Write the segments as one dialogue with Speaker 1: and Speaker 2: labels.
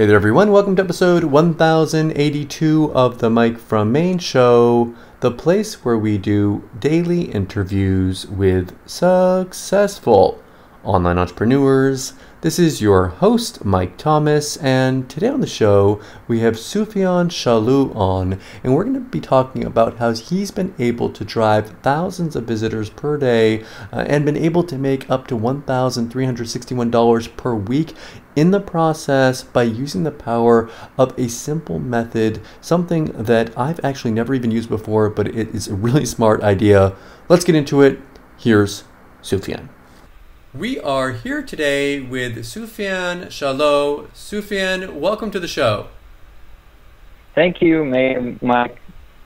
Speaker 1: Hey there everyone, welcome to episode 1082 of the Mike from Maine show, the place where we do daily interviews with successful online entrepreneurs. This is your host, Mike Thomas, and today on the show we have Soufiane Chalou on, and we're going to be talking about how he's been able to drive thousands of visitors per day and been able to make up to $1,361 per week in the process by using the power of a simple method, something that I've actually never even used before, but it is a really smart idea. Let's get into it. Here's Soufiane. We are here today with Soufiane Chalou. Soufiane, welcome to the show.
Speaker 2: Thank you, Mike.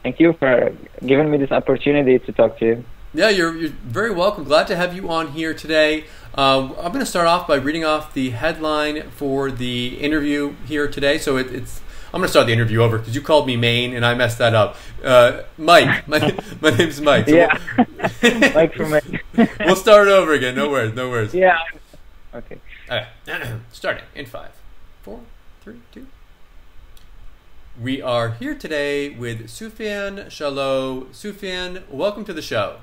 Speaker 2: Thank you for giving me this opportunity to talk to you.
Speaker 1: Yeah, you're very welcome. Glad to have you on here today. I'm going to start off by reading off the headline for the interview here today. So it's I'm going to start the interview over because you called me Maine and I messed that up. Mike, my name's Mike. So
Speaker 2: yeah, Mike from Maine.
Speaker 1: We'll start it over again. No worries, no worries.
Speaker 2: Yeah. Okay.
Speaker 1: Starting in 5, 4, 3, 2. We are here today with Soufiane Chalou. Soufiane, welcome to the show.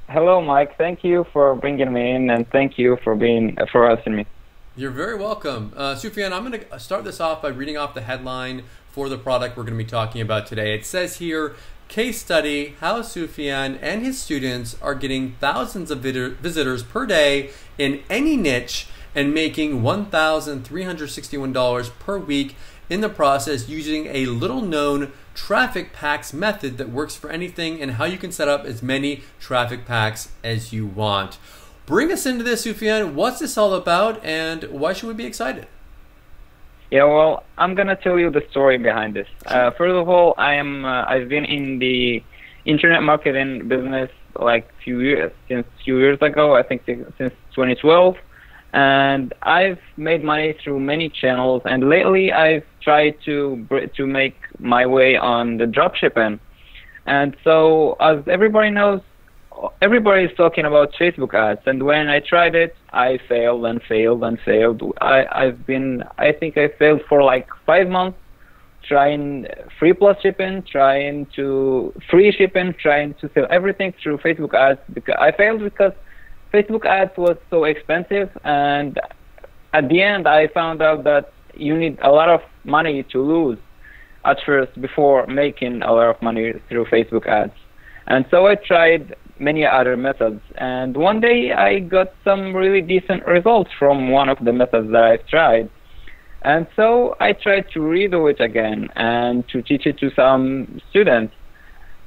Speaker 2: Hello, Mike. Thank you for bringing me in, and thank you for hosting me.
Speaker 1: You're very welcome. Soufiane, I'm going to start this off by reading off the headline for the product we're going to be talking about today. It says here, case study, how Soufiane and his students are getting thousands of visitors per day in any niche and making $1,361 per week in the process using a little-known traffic packs method that works for anything and how you can set up as many traffic packs as you want. Bring us into this, Soufiane. What's this all about, and why should we be excited?
Speaker 2: Yeah, well, I'm gonna tell you the story behind this. First of all, I've been in the internet marketing business like few years ago. I think since 2012, and I've made money through many channels. And lately, I've tried to make my way on the dropshipping. And so, as everybody knows, everybody is talking about Facebook ads, and when I tried it, I failed and failed and failed. I think I failed for like 5 months, trying free plus shipping, trying to free shipping, trying to sell everything through Facebook ads. Because I failed because Facebook ads was so expensive, and at the end, I found out that you need a lot of money to lose at first before making a lot of money through Facebook ads. And so I tried many other methods, and one day I got some really decent results from one of the methods that I've tried. And so I tried to redo it again and to teach it to some students.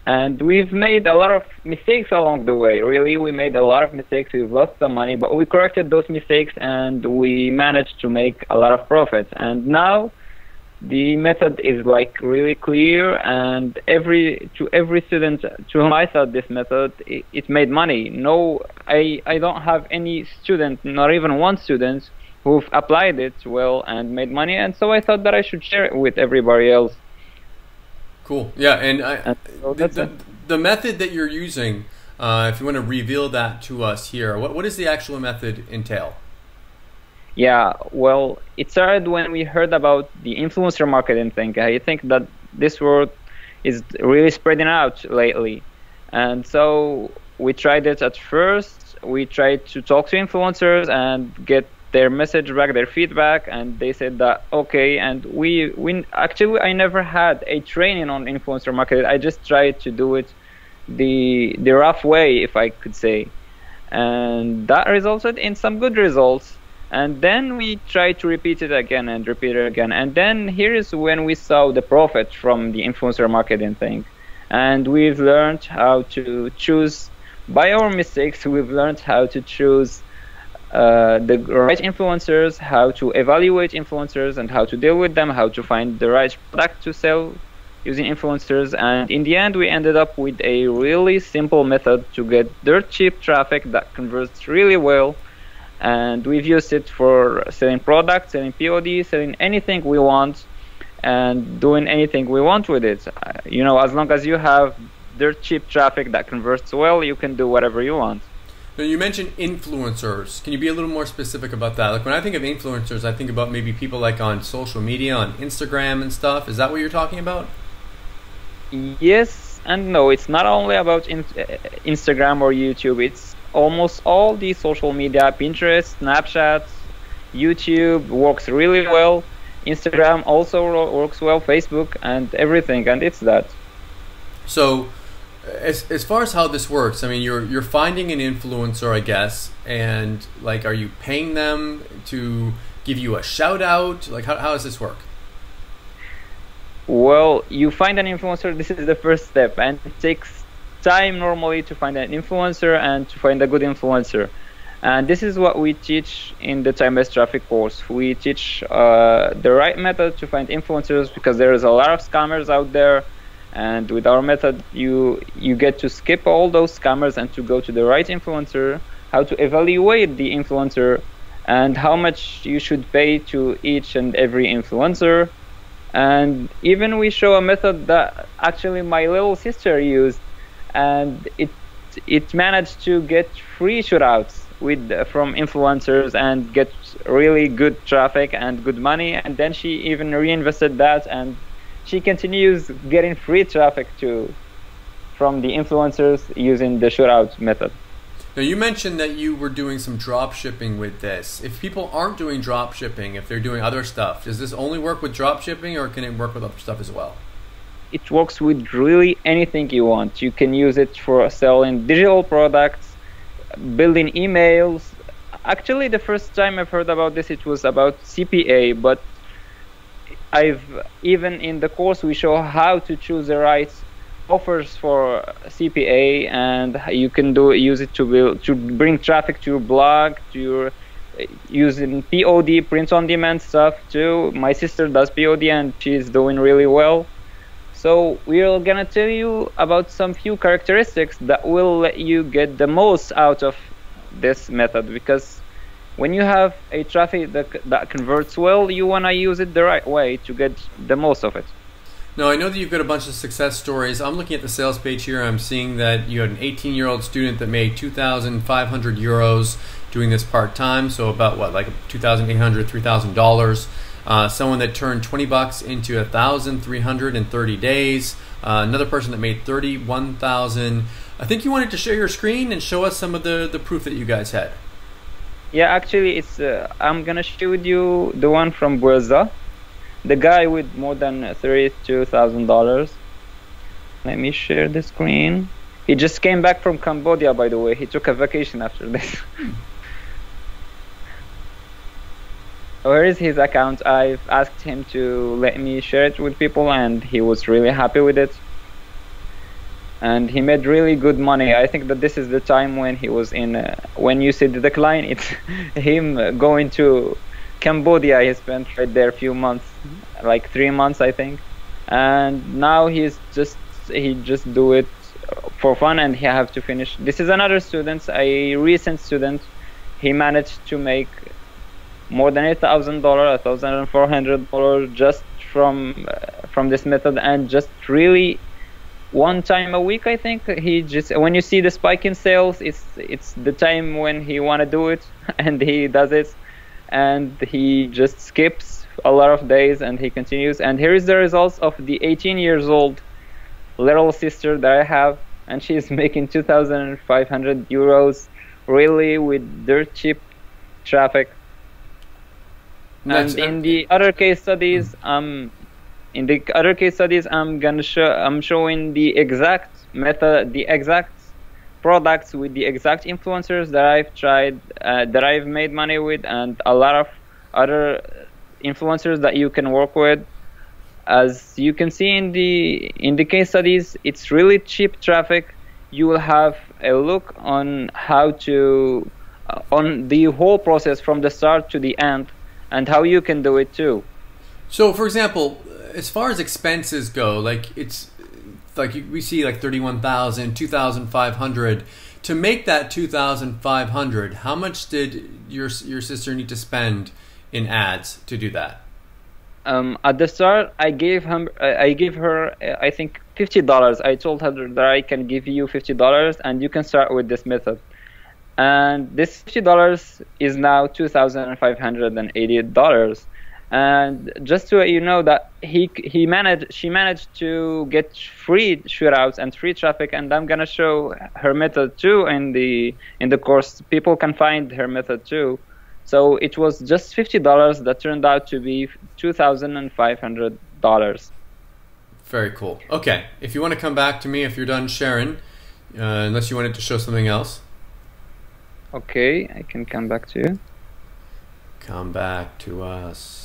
Speaker 2: And we've made a lot of mistakes along the way. Really, we made a lot of mistakes. We've lost some money, but we corrected those mistakes and we managed to make a lot of profits. And now the method is like really clear, and every student to whom I taught this method, it made money. No, I don't have any student, not even one student, who've applied it well and made money. And so I thought that I should share it with everybody else.
Speaker 1: Cool. Yeah, and
Speaker 2: so
Speaker 1: the method that you're using, if you want to reveal that to us here, what does the actual method entail?
Speaker 2: Yeah, well, it started when we heard about the influencer marketing thing. I think that this word is really spreading out lately. And so we tried it at first. We tried to talk to influencers and get their message back, their feedback, and they said that okay. And we actually, I never had a training on influencer marketing. I just tried to do it the rough way, if I could say. And that resulted in some good results. And then we tried to repeat it again and repeat it again. And then here is when we saw the profit from the influencer marketing thing. And we've learned how to choose, by our mistakes, we've learned how to choose the right influencers, how to evaluate influencers and how to deal with them, how to find the right product to sell using influencers. And in the end, we ended up with a really simple method to get dirt cheap traffic that converts really well. And we've used it for selling products, selling POD, selling anything we want, and doing anything we want with it. You know, as long as you have dirt cheap traffic that converts well, you can do whatever you want.
Speaker 1: Now you mentioned influencers. Can you be a little more specific about that? Like when I think of influencers, I think about maybe people like on social media, on Instagram and stuff. Is that what you're talking about?
Speaker 2: Yes and no. It's not only about Instagram or YouTube. It's almost all the social media. Pinterest, Snapchat, YouTube works really well. Instagram also works well. Facebook and everything. And it's that.
Speaker 1: So, as far as how this works, I mean, you're finding an influencer, I guess, and like, are you paying them to give you a shout out? Like, how does this work?
Speaker 2: Well, you find an influencer. This is the first step, and it takes time normally to find an influencer and to find a good influencer. And this is what we teach in the time-based traffic course. We teach the right method to find influencers, because there is a lot of scammers out there. And with our method, you get to skip all those scammers and to go to the right influencer, how to evaluate the influencer, and how much you should pay to each and every influencer. And even we show a method that actually my little sister used, and it managed to get free shootouts from influencers and get really good traffic and good money. And then she even reinvested that, and she continues getting free traffic from the influencers using the shootout method.
Speaker 1: Now you mentioned that you were doing some drop shipping with this. If people aren't doing drop shipping, if they're doing other stuff, does this only work with drop shipping, or can it work with other stuff as well?
Speaker 2: It works with really anything you want. You can use it for selling digital products, building emails. Actually, the first time I've heard about this, it was about CPA, but even in the course we show how to choose the right offers for CPA, and you can use it to bring traffic to your blog, to your using POD, print on demand stuff too. My sister does POD and she's doing really well. So we're gonna tell you about some few characteristics that will let you get the most out of this method, because when you have a traffic that converts well, you want to use it the right way to get the most of it.
Speaker 1: Now, I know that you've got a bunch of success stories. I'm looking at the sales page here. I'm seeing that you had an 18-year-old student that made 2,500 euros doing this part-time, so about what, like $2,800, $3,000. Someone that turned 20 bucks into 1,330 days. Another person that made 31,000. I think you wanted to share your screen and show us some of the proof that you guys had.
Speaker 2: Yeah, actually, it's I'm gonna show you the one from Brazil, the guy with more than $32,000. Let me share the screen. He just came back from Cambodia, by the way. He took a vacation after this. Where is his account? I've asked him to let me share it with people, and he was really happy with it. And he made really good money. I think that this is the time when he was in, when you see the decline, it's him going to Cambodia. He spent right there a few months, like 3 months, I think. And now he just do it for fun, and he have to finish. This is another student, a recent student. He managed to make more than $8,000, $1,400 just from this method, and just really one time a week, I think. He just, when you see the spike in sales, it's the time when he want to do it, and he does it, and he just skips a lot of days and he continues. And here is the results of the 18 years old little sister that I have, and she's making 2,500 euros really with dirt cheap traffic. And in the other case studies, I'm showing the exact method, the exact products with the exact influencers that I've tried, that I've made money with, and a lot of other influencers that you can work with. As you can see in the case studies, it's really cheap traffic. You will have a look on how to on the whole process from the start to the end, and how you can do it too.
Speaker 1: So, for example, as far as expenses go, like it's like we see like 31,000, 2,500. To make that 2,500, how much did your sister need to spend in ads to do that?
Speaker 2: At the start, I gave her I think $50. I told her that I can give you $50 and you can start with this method. and this $50 is now $2,580. And just to let you know that she managed to get free shootouts and free traffic, and I'm gonna show her method too in the course. People can find her method too. So it was just $50 that turned out to be $2,500.
Speaker 1: Very cool. Okay, if you want to come back to me if you're done sharing, unless you wanted to show something else.
Speaker 2: Okay, I can come back to you.
Speaker 1: Come back to us.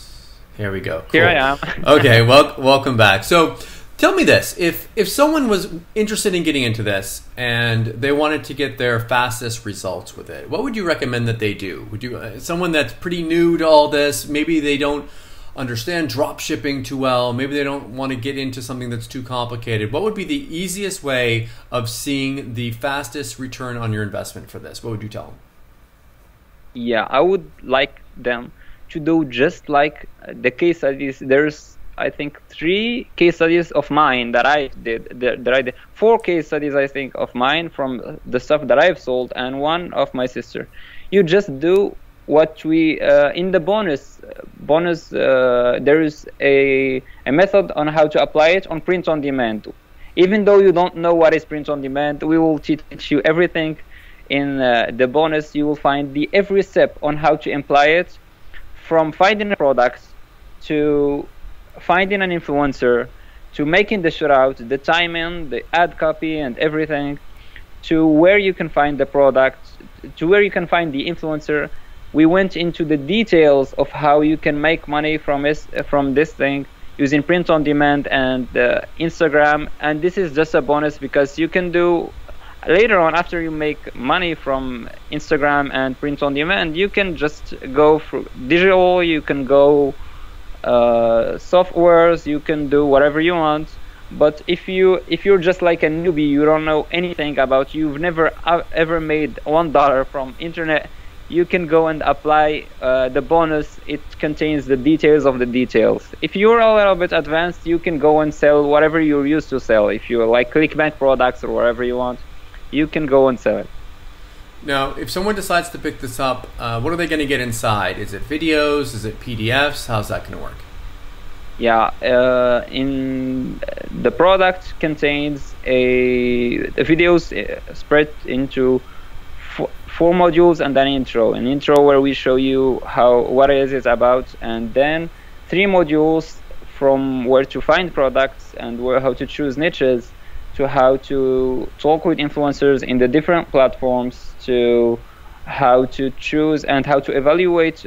Speaker 1: Here we go. Cool.
Speaker 2: Here I am.
Speaker 1: Okay, welcome back. So tell me this. If someone was interested in getting into this and they wanted to get their fastest results with it, what would you recommend that they do? Would you someone that's pretty new to all this, maybe they don't understand drop shipping too well, maybe they don't want to get into something that's too complicated, what would be the easiest way of seeing the fastest return on your investment for this? What would you tell them?
Speaker 2: Yeah, I would like them to do just like the case studies. There's, I think, 3 case studies of mine that I did. 4 case studies, I think, of mine from the stuff that I've sold, and 1 of my sister. You just do what we in the bonus. There is a method on how to apply it on print on demand. Even though you don't know what is print on demand, we will teach you everything. In the bonus, you will find every step on how to apply it, from finding a product to finding an influencer, to making the shootout, the timing, the ad copy, and everything, to where you can find the product, to where you can find the influencer. We went into the details of how you can make money from this thing using print on demand and Instagram. And this is just a bonus because you can do later on, after you make money from Instagram and print on demand, you can just go for digital, you can go softwares, you can do whatever you want. But if you're just like a newbie, you don't know anything about, you've never ever made $1 from internet, you can go and apply the bonus. It contains the details of the details. If you're a little bit advanced, you can go and sell whatever you're used to sell. If you like clickbank products or whatever you want, you can go and sell it.
Speaker 1: Now, if someone decides to pick this up, what are they going to get inside? Is it videos? Is it PDFs? How's that going to work?
Speaker 2: Yeah, in the product contains the videos spread into 4 modules and an intro. An intro where we show you what it is about, and then 3 modules from where to find products and how to choose niches, to how to talk with influencers in the different platforms, to how to choose and how to evaluate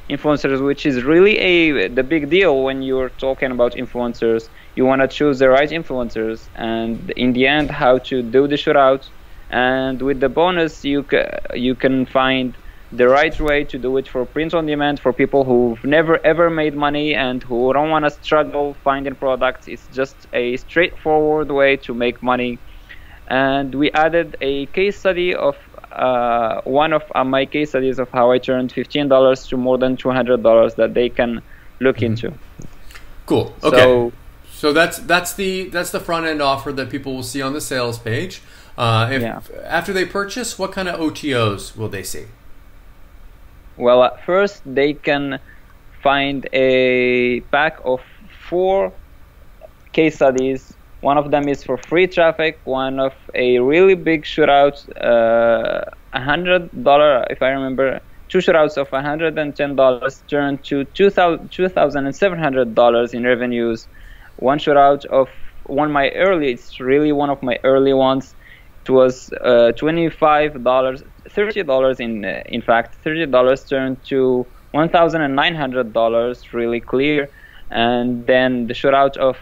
Speaker 2: influencers, which is really the big deal when you're talking about influencers. You want to choose the right influencers, and in the end, how to do the shootout. And with the bonus, you can find the right way to do it for print on demand, for people who've never ever made money and who don't want to struggle finding products. It's just a straightforward way to make money. And we added a case study of one of my case studies of how I turned $15 to more than $200 that they can look into.
Speaker 1: Cool. Okay. So that's the front end offer that people will see on the sales page. After they purchase, what kind of OTOs will they see?
Speaker 2: Well, at first they can find a pack of 4 case studies. One of them is for free traffic, one of a really big shootout, $100, if I remember, 2 shootouts of $110 turned to $2,700 in revenues. One shootout of it's really one of my early ones. It was $25, $30 in fact, $30 turned to $1,900, really clear. And then the shootout of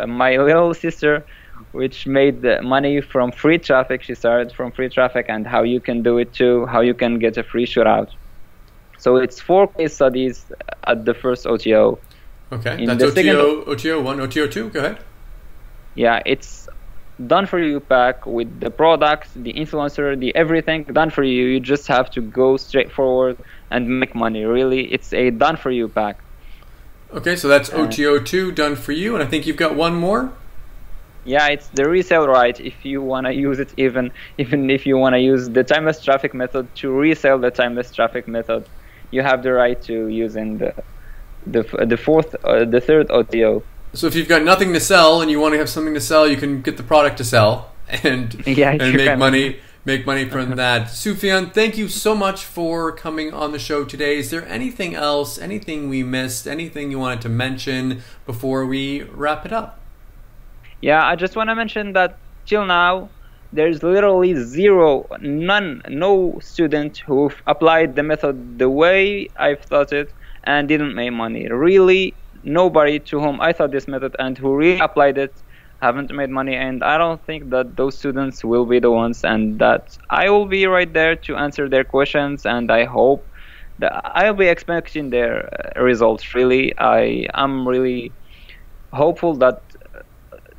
Speaker 2: my little sister, which made the money from free traffic. She started from free traffic, and how you can do it too, how you can get a free shootout. So it's 4 case studies at the first OTO.
Speaker 1: Okay, that's OTO 1, OTO 2, go ahead.
Speaker 2: Yeah, it's done for you pack with the product, the influencer, the everything done for you. You just have to go straight forward and make money. Really, it's a done for you pack.
Speaker 1: Okay, so that's OTO 2 done for you, and I think you've got one more.
Speaker 2: Yeah, it's the resale right. If you want to use it, even if you want to use the timeless traffic method to resell the timeless traffic method, you have the right to use in the third OTO.
Speaker 1: So if you've got nothing to sell and you want to have something to sell, you can get the product to sell and
Speaker 2: Yeah,
Speaker 1: and
Speaker 2: you
Speaker 1: make
Speaker 2: can.
Speaker 1: money from that. Sufyan, thank you so much for coming on the show today. Is there anything else, anything we missed, anything you wanted to mention before we wrap it up?
Speaker 2: Yeah, I just want to mention that till now, there's literally no student who applied the method the way I've thought it and didn't make money. Really, nobody to whom I thought this method and who really applied it haven't made money. And I don't think that those students will be the ones, and that I will be right there to answer their questions. And I hope that I'll be expecting their results. Really, I am really hopeful that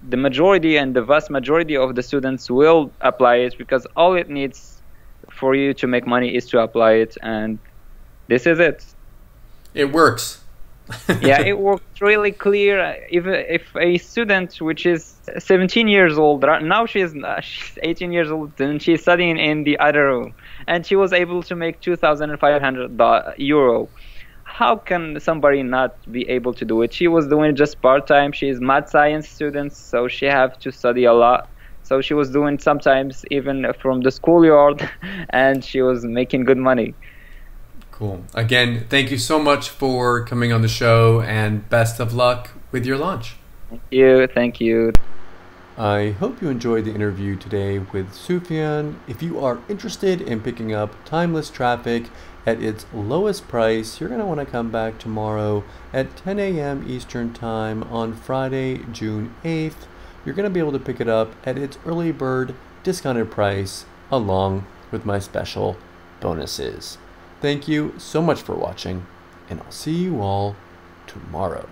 Speaker 2: the majority and the vast majority of the students will apply it, because all it needs for you to make money is to apply it, and this is it.
Speaker 1: It works.
Speaker 2: Yeah, it works really clear. If a student which is 17 years old, now she's 18 years old and she's studying in the other room, and she was able to make 2,500 euro, how can somebody not be able to do it? She was doing it just part-time. She's math science student, so she have to study a lot. So she was doing sometimes even from the schoolyard, and she was making good money.
Speaker 1: Cool. Again, thank you so much for coming on the show, and best of luck with your launch.
Speaker 2: Thank you.
Speaker 1: I hope you enjoyed the interview today with Sufyan. If you are interested in picking up timeless traffic at its lowest price, you're going to want to come back tomorrow at 10 a.m. Eastern Time on Friday, June 8th. You're going to be able to pick it up at its early bird discounted price along with my special bonuses. Thank you so much for watching, and I'll see you all tomorrow.